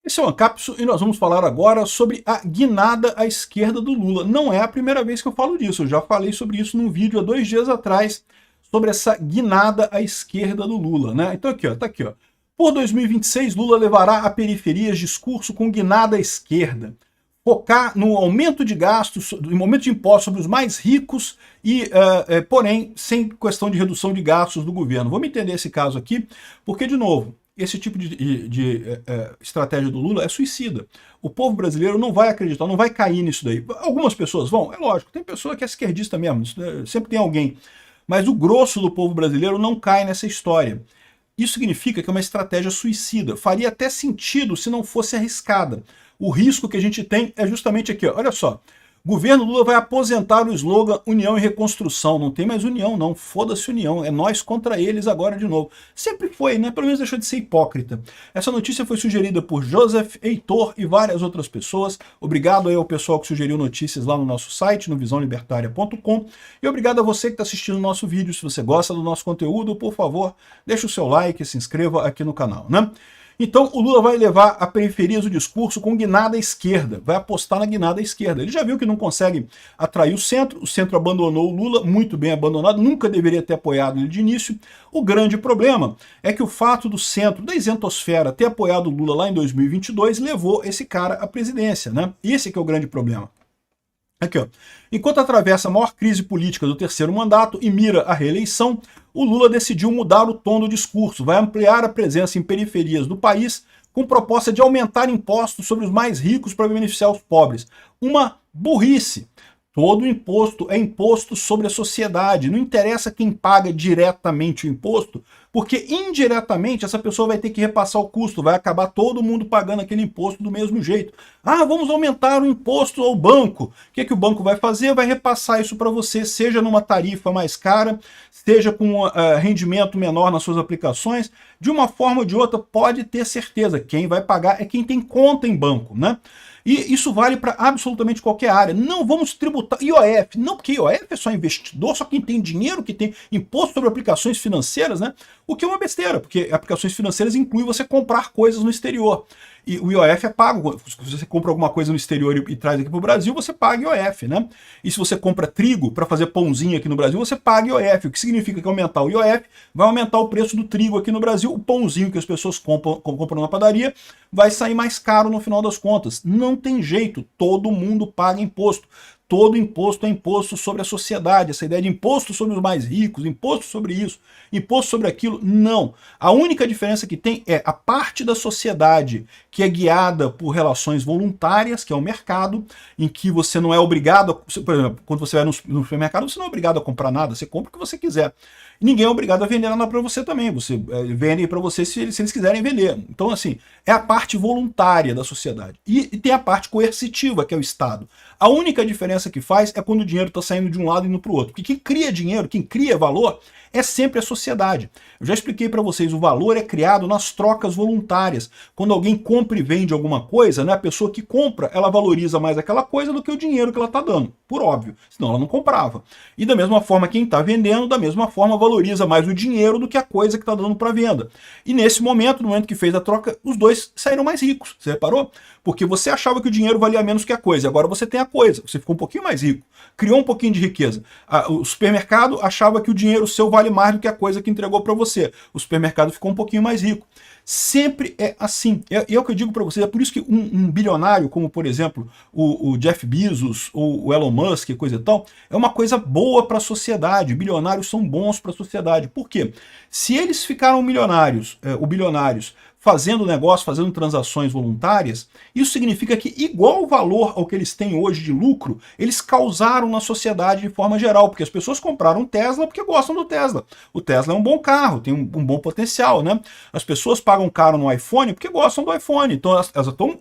Esse é o Ancapsu e nós vamos falar agora sobre a guinada à esquerda do Lula. Não é a primeira vez que eu falo disso, eu já falei sobre isso num vídeo há 2 dias atrás, sobre essa guinada à esquerda do Lula, né? Então aqui, ó, tá aqui, ó. Por 2026, Lula levará a periferias discurso com guinada à esquerda. Focar no aumento de gastos, no aumento de impostos sobre os mais ricos e, porém, sem questão de redução de gastos do governo. Vamos entender esse caso aqui, porque, de novo, esse tipo de estratégia do Lula é suicida. O povo brasileiro não vai acreditar, não vai cair nisso daí. Algumas pessoas vão, é lógico, tem pessoa que é esquerdista mesmo, sempre tem alguém. Mas o grosso do povo brasileiro não cai nessa história. Isso significa que é uma estratégia suicida. Faria até sentido se não fosse arriscada. O risco que a gente tem é justamente aqui, ó. Olha só. Governo Lula vai aposentar o slogan União e Reconstrução. Não tem mais união, não. Foda-se união. É nós contra eles agora de novo. Sempre foi, né? Pelo menos deixou de ser hipócrita. Essa notícia foi sugerida por Joseph, Heitor e várias outras pessoas. Obrigado aí ao pessoal que sugeriu notícias lá no nosso site, no visãolibertaria.com. E obrigado a você que está assistindo o nosso vídeo. Se você gosta do nosso conteúdo, por favor, deixe o seu like e se inscreva aqui no canal, né? Então o Lula vai levar a periferias do discurso com guinada à esquerda, vai apostar na guinada à esquerda. Ele já viu que não consegue atrair o centro abandonou o Lula, muito bem abandonado, nunca deveria ter apoiado ele de início. O grande problema é que o fato do centro, da isentosfera, ter apoiado o Lula lá em 2022 levou esse cara à presidência, né? Esse que é o grande problema. Aqui, ó. Enquanto atravessa a maior crise política do terceiro mandato e mira a reeleição, o Lula decidiu mudar o tom do discurso, vai ampliar a presença em periferias do país com proposta de aumentar impostos sobre os mais ricos para beneficiar os pobres. Uma burrice. Todo imposto é imposto sobre a sociedade, não interessa quem paga diretamente o imposto, porque indiretamente essa pessoa vai ter que repassar o custo, vai acabar todo mundo pagando aquele imposto do mesmo jeito. Ah, vamos aumentar o imposto ao banco. O que o banco vai fazer? Vai repassar isso para você, seja numa tarifa mais cara, seja com rendimento menor nas suas aplicações, de uma forma ou de outra, pode ter certeza, quem vai pagar é quem tem conta em banco, né? E isso vale para absolutamente qualquer área. Não vamos tributar IOF, não, porque IOF é só investidor, só quem tem dinheiro, que tem imposto sobre aplicações financeiras, né? O que é uma besteira, porque aplicações financeiras inclui você comprar coisas no exterior. E o IOF é pago. Se você compra alguma coisa no exterior e traz aqui para o Brasil, você paga IOF, né? E se você compra trigo para fazer pãozinho aqui no Brasil, você paga IOF. O que significa que aumentar o IOF vai aumentar o preço do trigo aqui no Brasil. O pãozinho que as pessoas compram na padaria vai sair mais caro no final das contas. Não tem jeito, todo mundo paga imposto. Todo imposto é imposto sobre a sociedade. Essa ideia de imposto sobre os mais ricos, imposto sobre isso, imposto sobre aquilo, não. A única diferença que tem é a parte da sociedade que é guiada por relações voluntárias, que é o mercado, em que você não é obrigado, por exemplo, quando você vai no supermercado, você não é obrigado a comprar nada, você compra o que você quiser. Ninguém é obrigado a vender nada para você também. Você vende para você se eles quiserem vender. Então, assim, é a parte voluntária da sociedade. E tem a parte coercitiva, que é o Estado. A única diferença que faz é quando o dinheiro está saindo de um lado e indo para o outro. Porque quem cria dinheiro, quem cria valor, é sempre a sociedade. Eu já expliquei para vocês, o valor é criado nas trocas voluntárias. Quando alguém compra e vende alguma coisa, né, a pessoa que compra, ela valoriza mais aquela coisa do que o dinheiro que ela está dando. Por óbvio, senão ela não comprava. E da mesma forma, quem está vendendo, da mesma forma, valoriza mais o dinheiro do que a coisa que está dando para venda. E nesse momento, no momento que fez a troca, os dois saíram mais ricos. Você reparou? Porque você achava que o dinheiro valia menos que a coisa. Agora você tem a coisa. Você ficou um pouquinho mais rico. Criou um pouquinho de riqueza. O supermercado achava que o dinheiro seu vale mais do que a coisa que entregou para você. O supermercado ficou um pouquinho mais rico. Sempre é assim. É o que eu digo para vocês. É por isso que um bilionário, como por exemplo o Jeff Bezos ou o Elon Musk, coisa e tal, é uma coisa boa para a sociedade. Bilionários são bons para a sociedade. Por quê? Se eles ficaram bilionários fazendo negócio, fazendo transações voluntárias, isso significa que, igual valor ao que eles têm hoje de lucro, eles causaram na sociedade de forma geral, porque as pessoas compraram Tesla porque gostam do Tesla. O Tesla é um bom carro, tem um bom potencial, né? As pessoas pagam caro no iPhone porque gostam do iPhone, então elas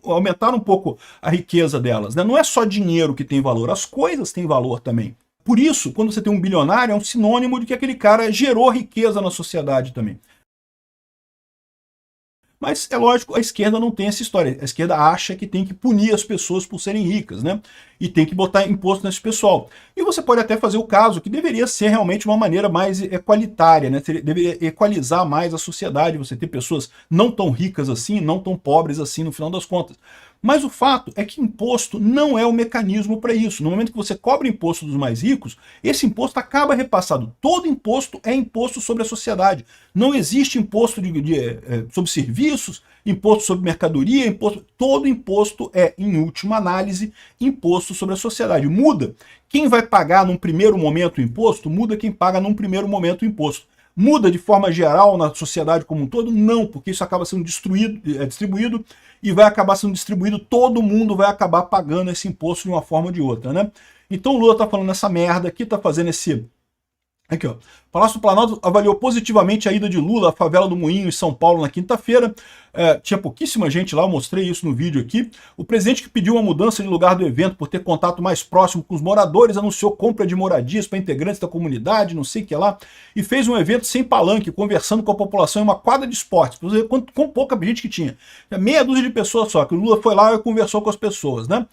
aumentaram um pouco a riqueza delas, né? Não é só dinheiro que tem valor, as coisas têm valor também. Por isso, quando você tem um bilionário, é um sinônimo de que aquele cara gerou riqueza na sociedade também. Mas é lógico, a esquerda não tem essa história. A esquerda acha que tem que punir as pessoas por serem ricas, né? E tem que botar imposto nesse pessoal. E você pode até fazer o caso que deveria ser realmente uma maneira mais equalitária, né? Deveria equalizar mais a sociedade, você ter pessoas não tão ricas assim, não tão pobres assim no final das contas. Mas o fato é que imposto não é o mecanismo para isso. No momento que você cobra imposto dos mais ricos, esse imposto acaba repassado. Todo imposto é imposto sobre a sociedade. Não existe imposto sobre serviços, imposto sobre mercadoria, todo imposto é, em última análise, imposto sobre a sociedade. Muda quem vai pagar num primeiro momento o imposto, muda quem paga num primeiro momento o imposto. Muda de forma geral na sociedade como um todo? Não, porque isso acaba sendo distribuído e vai acabar sendo distribuído, todo mundo vai acabar pagando esse imposto de uma forma ou de outra, né? Então o Lula tá falando essa merda aqui, tá fazendo esse... Aqui, ó. Palácio do Planalto avaliou positivamente a ida de Lula à favela do Moinho, em São Paulo, na quinta-feira. Tinha pouquíssima gente lá, eu mostrei isso no vídeo aqui. O presidente, que pediu uma mudança de lugar do evento por ter contato mais próximo com os moradores, anunciou compra de moradias para integrantes da comunidade, não sei o que lá, e fez um evento sem palanque, conversando com a população em uma quadra de esportes. Pra você ver com pouca gente que tinha. Meia dúzia de pessoas só, que o Lula foi lá e conversou com as pessoas, né?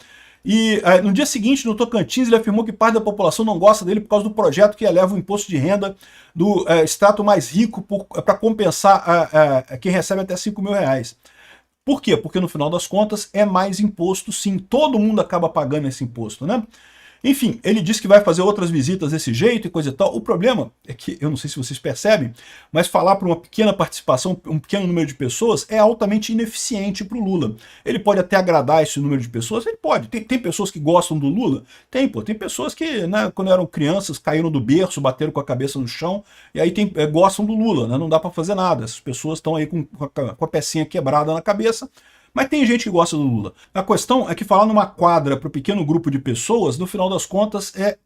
E no dia seguinte, no Tocantins, ele afirmou que parte da população não gosta dele por causa do projeto que eleva o imposto de renda do extrato mais rico para compensar quem recebe até 5 mil reais. Por quê? Porque no final das contas é mais imposto sim, todo mundo acaba pagando esse imposto, né? Enfim, ele disse que vai fazer outras visitas desse jeito e coisa e tal. O problema é que, eu não sei se vocês percebem, mas falar para uma pequena participação, um pequeno número de pessoas, é altamente ineficiente para o Lula. Ele pode até agradar esse número de pessoas, ele pode. Tem pessoas que gostam do Lula? Tem, pô. Tem pessoas que, né, quando eram crianças, caíram do berço, bateram com a cabeça no chão, e aí gostam do Lula, né? Não dá para fazer nada. Essas pessoas estão aí com a pecinha quebrada na cabeça. Mas tem gente que gosta do Lula. A questão é que falar numa quadra para um pequeno grupo de pessoas, no final das contas, é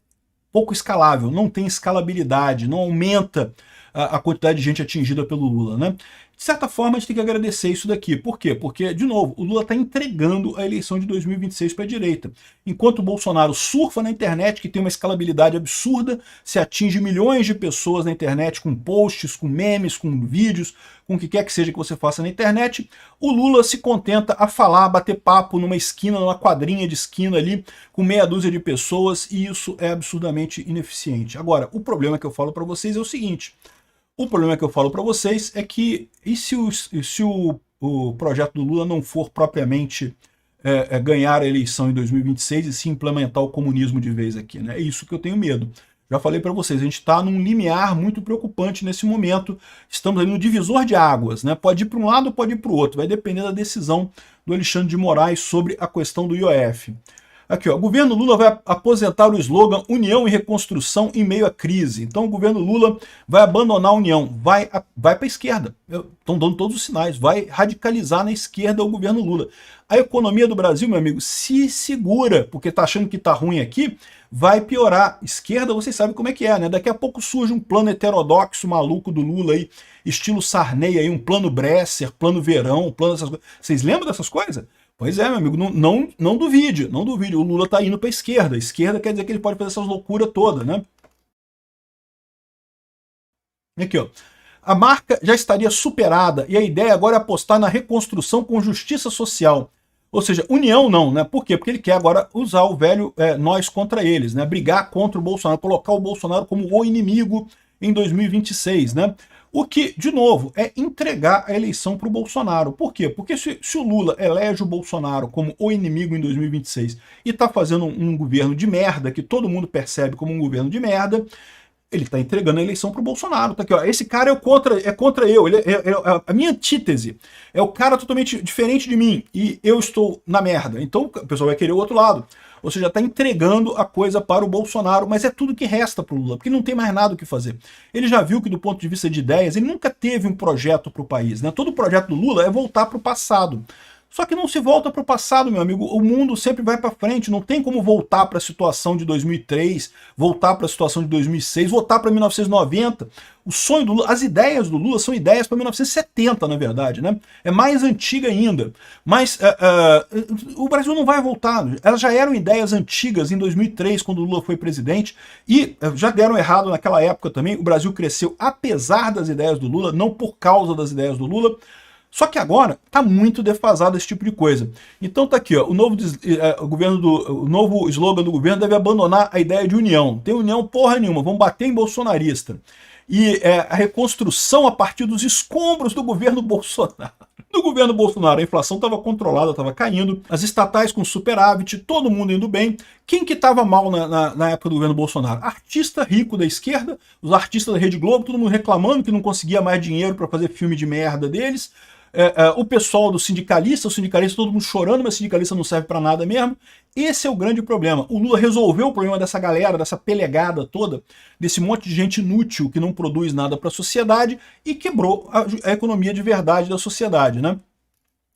pouco escalável, não tem escalabilidade, não aumenta a quantidade de gente atingida pelo Lula, né? De certa forma, a gente tem que agradecer isso daqui. Por quê? Porque, de novo, o Lula está entregando a eleição de 2026 para a direita. Enquanto o Bolsonaro surfa na internet, que tem uma escalabilidade absurda, se atinge milhões de pessoas na internet com posts, com memes, com vídeos, com o que quer que seja que você faça na internet, o Lula se contenta a falar, bater papo numa esquina, numa quadrinha de esquina ali, com meia dúzia de pessoas, e isso é absurdamente ineficiente. Agora, o problema que eu falo para vocês é o seguinte... O problema que eu falo para vocês é que, e se o projeto do Lula não for propriamente ganhar a eleição em 2026 e se implementar o comunismo de vez aqui, né? É isso que eu tenho medo. Já falei para vocês, a gente está num limiar muito preocupante nesse momento, estamos ali no divisor de águas, né? Pode ir para um lado ou pode ir para o outro, vai depender da decisão do Alexandre de Moraes sobre a questão do IOF. Aqui, ó, o governo Lula vai aposentar o slogan União e Reconstrução em meio à crise. Então o governo Lula vai abandonar a União, vai para a esquerda. Estão dando todos os sinais, vai radicalizar na esquerda o governo Lula. A economia do Brasil, meu amigo, se segura, porque está achando que está ruim aqui, vai piorar. Esquerda, vocês sabem como é que é, né? Daqui a pouco surge um plano heterodoxo maluco do Lula aí, estilo Sarney aí, um plano Bresser, plano Verão, plano dessas coisas. Vocês lembram dessas coisas? Pois é, meu amigo, não duvide, não duvide, o Lula tá indo para a esquerda. Esquerda quer dizer que ele pode fazer essas loucuras todas, né? Aqui, ó. A marca já estaria superada e a ideia agora é apostar na reconstrução com justiça social. Ou seja, união não, né? Por quê? Porque ele quer agora usar o velho nós contra eles, né? Brigar contra o Bolsonaro, colocar o Bolsonaro como o inimigo em 2026, né? O que, de novo, é entregar a eleição para o Bolsonaro. Por quê? Porque se o Lula elege o Bolsonaro como o inimigo em 2026 e está fazendo um governo de merda, que todo mundo percebe como um governo de merda, ele está entregando a eleição para o Bolsonaro. Tá aqui, ó. Esse cara é contra eu. A minha antítese é o cara totalmente diferente de mim e eu estou na merda. Então o pessoal vai querer o outro lado. Ou seja, está entregando a coisa para o Bolsonaro, mas é tudo que resta para o Lula, porque não tem mais nada o que fazer. Ele já viu que, do ponto de vista de ideias, ele nunca teve um projeto para o país, né? Todo o projeto do Lula é voltar para o passado. Só que não se volta para o passado, meu amigo. O mundo sempre vai para frente. Não tem como voltar para a situação de 2003, voltar para a situação de 2006, voltar para 1990. O sonho do Lula, as ideias do Lula são ideias para 1970, na verdade, né? É mais antiga ainda. Mas o Brasil não vai voltar. Elas já eram ideias antigas em 2003, quando o Lula foi presidente, e já deram errado naquela época também. O Brasil cresceu apesar das ideias do Lula, não por causa das ideias do Lula. Só que agora está muito defasado esse tipo de coisa. Então tá aqui, ó, o novo slogan do governo deve abandonar a ideia de união. Tem união porra nenhuma, vamos bater em bolsonarista. E a reconstrução a partir dos escombros do governo Bolsonaro. No governo Bolsonaro, a inflação estava controlada, estava caindo, as estatais com superávit, todo mundo indo bem. Quem que estava mal na época do governo Bolsonaro? Artista rico da esquerda, os artistas da Rede Globo, todo mundo reclamando que não conseguia mais dinheiro para fazer filme de merda deles. O pessoal do sindicalista, todo mundo chorando, mas sindicalista não serve para nada mesmo. Esse é o grande problema. O Lula resolveu o problema dessa galera, dessa pelegada toda, desse monte de gente inútil que não produz nada para a sociedade e quebrou a economia de verdade da sociedade, né?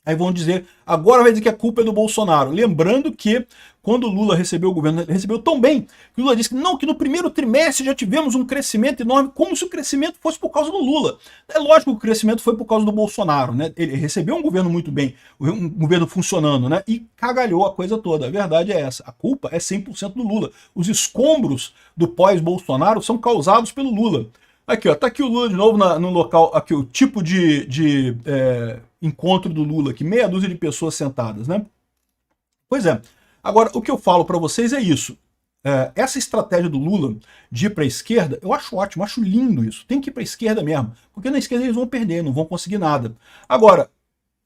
Aí vão dizer, agora vai dizer que a culpa é do Bolsonaro. Lembrando que quando o Lula recebeu o governo, ele recebeu tão bem, que o Lula disse que não, que no primeiro trimestre já tivemos um crescimento enorme, como se o crescimento fosse por causa do Lula. É lógico que o crescimento foi por causa do Bolsonaro, né? Ele recebeu um governo muito bem, um governo funcionando, né? E cagalhou a coisa toda. A verdade é essa, a culpa é 100% do Lula. Os escombros do pós-Bolsonaro são causados pelo Lula. Aqui, ó, tá aqui o Lula de novo no local, aqui o tipo de encontro do Lula aqui, meia dúzia de pessoas sentadas, né? Pois é. Agora, o que eu falo para vocês é isso. Essa estratégia do Lula de ir para a esquerda, eu acho ótimo, acho lindo isso. Tem que ir para a esquerda mesmo, porque na esquerda eles vão perder, não vão conseguir nada. Agora,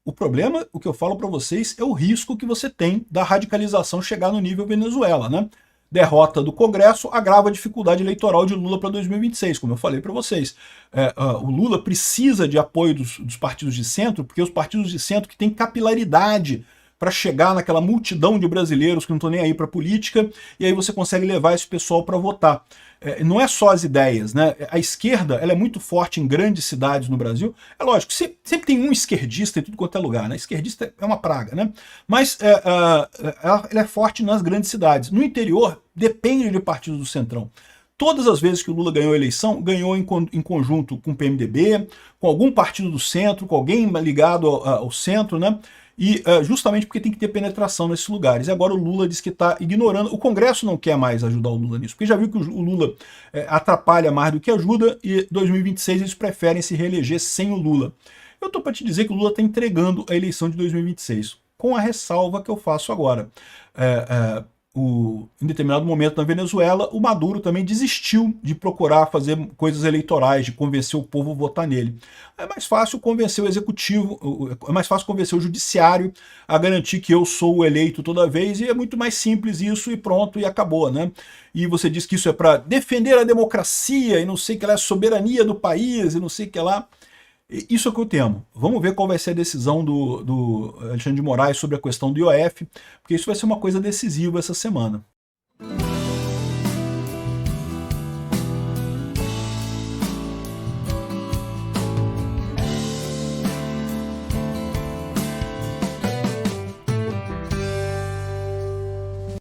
o problema, o que eu falo para vocês, é o risco que você tem da radicalização chegar no nível Venezuela, né? Derrota do Congresso agrava a dificuldade eleitoral de Lula para 2026, como eu falei para vocês. O Lula precisa de apoio dos partidos de centro, porque os partidos de centro que têm capilaridade para chegar naquela multidão de brasileiros que não estão nem aí para política, e aí você consegue levar esse pessoal para votar. Não é só as ideias, né? A esquerda ela é muito forte em grandes cidades no Brasil. É lógico, sempre tem um esquerdista em tudo quanto é lugar, né? Esquerdista é uma praga, né? Mas ela é forte nas grandes cidades. No interior, depende de partidos do Centrão. Todas as vezes que o Lula ganhou a eleição, ganhou em conjunto com o PMDB, com algum partido do centro, com alguém ligado ao centro, né? E justamente porque tem que ter penetração nesses lugares. E agora o Lula diz que está ignorando. O Congresso não quer mais ajudar o Lula nisso, porque já viu que o Lula atrapalha mais do que ajuda, e em 2026 eles preferem se reeleger sem o Lula. Eu estou para te dizer que o Lula está entregando a eleição de 2026, com a ressalva que eu faço agora. Em determinado momento na Venezuela, o Maduro também desistiu de procurar fazer coisas eleitorais, de convencer o povo a votar nele. É mais fácil convencer o executivo, é mais fácil convencer o judiciário a garantir que eu sou o eleito toda vez, e é muito mais simples isso, e pronto, e acabou, né? E você diz que isso é para defender a democracia, e não sei o que lá, a soberania do país, e não sei o que lá. Isso é o que eu temo. Vamos ver qual vai ser a decisão do Alexandre de Moraes sobre a questão do IOF, porque isso vai ser uma coisa decisiva essa semana.